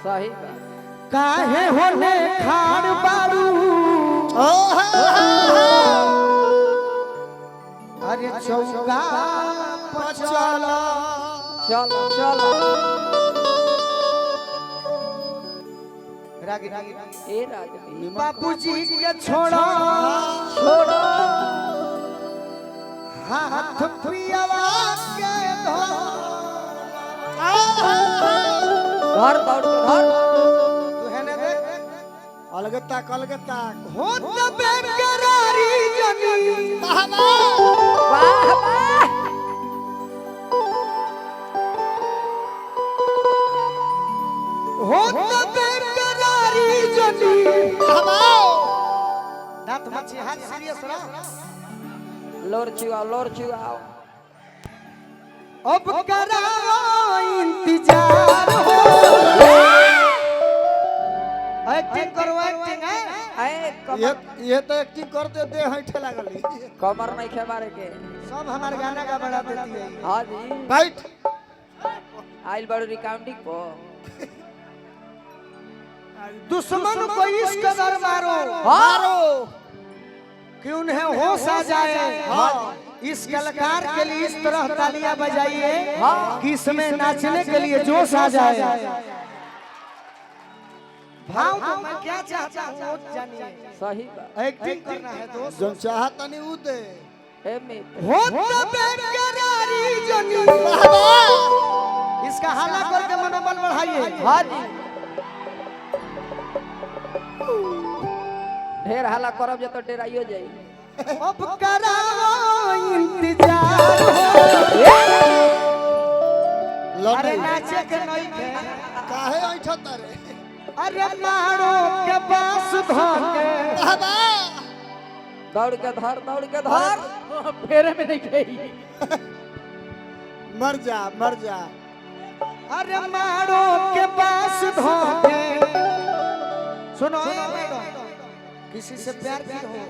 सही काहे होने खाड़ बारू अरे चौका पचला चलो चलो रागी ए राजनी बाबूजी के छोड़ो छोड़ो हाथ पियावा के घर दौड़ के घर तू है ने देख अलगता कलगता हो तबे करारी जनी बाबा वाह वाह हो तबे करारी जनी बाबा दांत मच्छी हाथ सीरियस रहा लोर चुआओ अब कराओ इंतजार हो एक्टिंग करो एक्टिंग है ए ये तो एक्टिंग करते दे हैठे लागली कमर नहीं खे मारे के सब हमारे गाना का बड़ा देती है हां जी बैठ आइल बड़ रिकाउंटिंग को दुश्मन को इस कदर मारो मारो कि उन्हें होश आ जाए इस कलाकार के लिए इस तरह तालियां बजाइए कि इसमें नाचने के लिए जोश आ जाए भाव तो मैं क्या चाहता हूँ वो जानिए सही बात एक्टिंग करना है दोस्त जो चाहता नहीं वो दे ए मित्र हो तबे करारी जनी इसका हाला करके मनोबल बढ़ाइए हां जी ढेर हल्ला करब जे तो डेराइयो जाई अब कराओ इंतजार हो अरे नाचे के नहीं थे काहे ऐठा तारे अरे मारो के पास धोके बाबा दौड़ के धर फेरे में नहीं गई मर जा अरे मारो के पास धोके सुनो मैडम किसी से प्यार की हो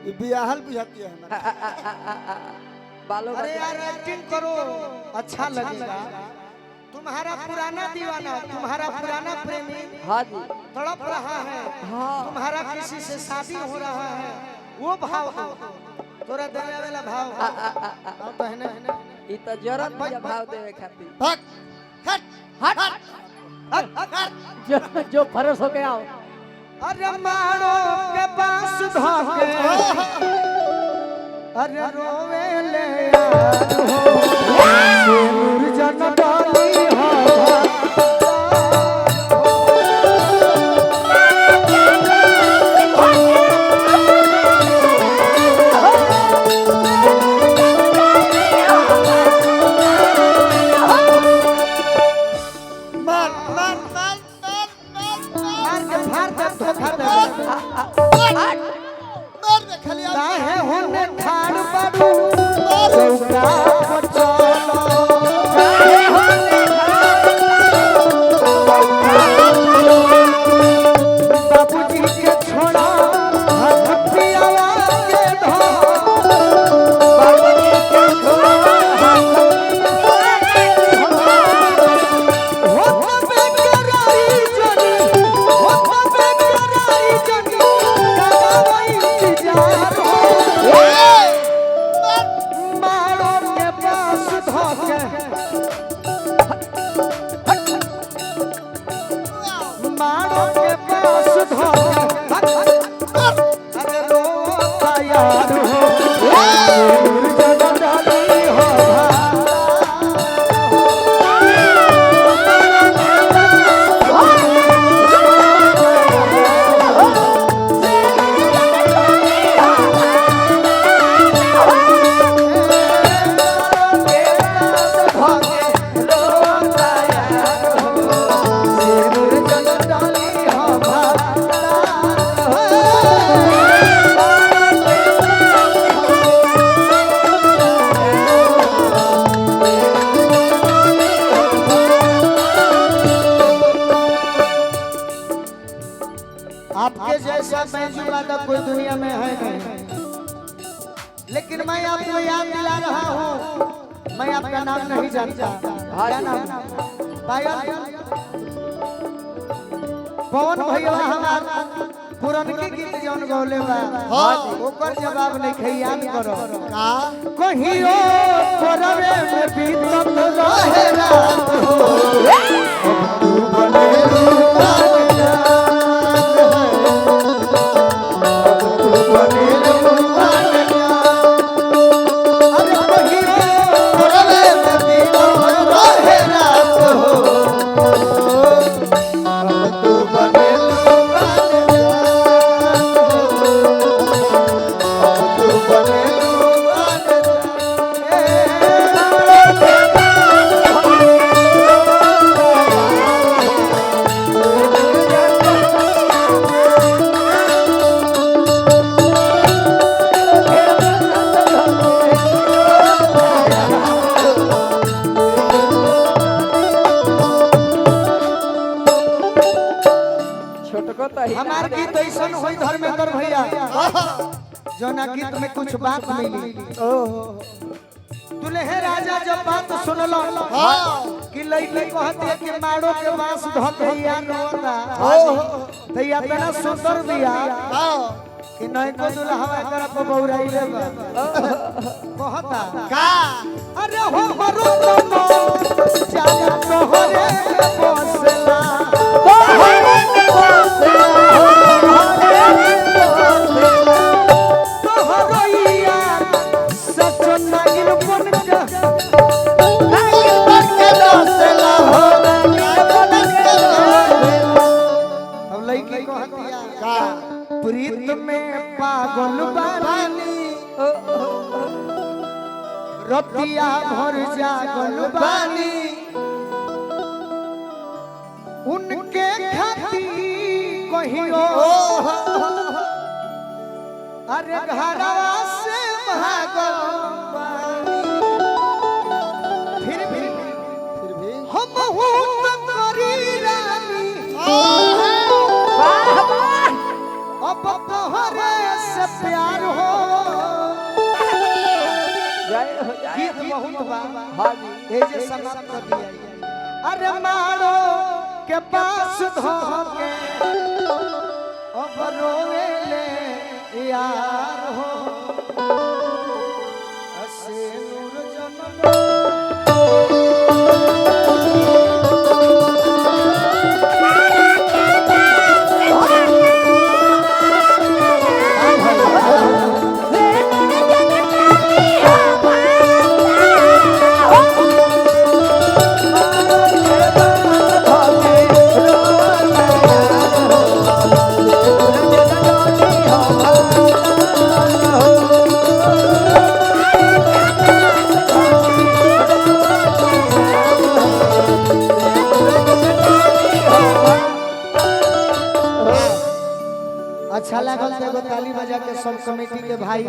ये बियाहल बुझाती है हमारा बालो अरे यार एक्टिंग करो अच्छा लगेगा तुम्हारा पुराना दीवाना तुम्हारा पुराना प्रेमी हां जी तड़प रहा है हां तुम्हारा किसी से शादी हो रहा है वो भाव हो तोरा देने वाला भाव तो है ना ई तो जरूरत भी भाव देवे खातिर हट हट हट जो फरस हो गया हो अरे मारो के पास धोके अरे रोवे ले यार हो नूर जन डाली हो काहे होने ठाड़ बारू चौका पचलो काहे होने बाबूजी के छोड़ा हाथ पियावा के धो बाबूजी के छोड़ा हाथ हो तबे करारी जनी हो तबे करारी जनी कराओ इंतजार हो मारो के पास धोके मारो के पास धोके अरे रोता यार हो जब डाली हो आपके जैसा बैजू वादक कोई दुनिया में है नहीं, लेकिन मैं आपको याद दिला रहा हूँ। मैं आपका नाम नहीं जानता। क्या नाम? पायल। पवन भैया हमार पुरनके गीत जौन गौले बा ओकर जवाब नहीं खे याद करो का कहियो परवे में बीतत रहे रात हो तू बने हमार गीत ऐसन होई धर्मेंद्र भैया जोना गीत में कुछ बात मिली दुल्हे राजा जब बात सुनलो कि लइकी कहती है कि मारो के बांस धके या रोता तो या तना सुंदर बिया कि नहीं को दुल्हा एकरा पे बौराई रे कहता का अरे हो मरो तो जाया तोहरे बसला प्रीत में पागल बानी रतिया भर जागल बानी उनके खातिर कहियो अरे घरवा से भागल बानी फिर भी हम तो करी रानी अब तोहरे से प्यार हो गीत बहुत बा ए जे समाप्त कर दिया अरे मारो के पास धोके अब रोवे ले यार हो असे नूर जन्म अच्छा लागल तो एगो ताली बजा के सब कमेटी के भाई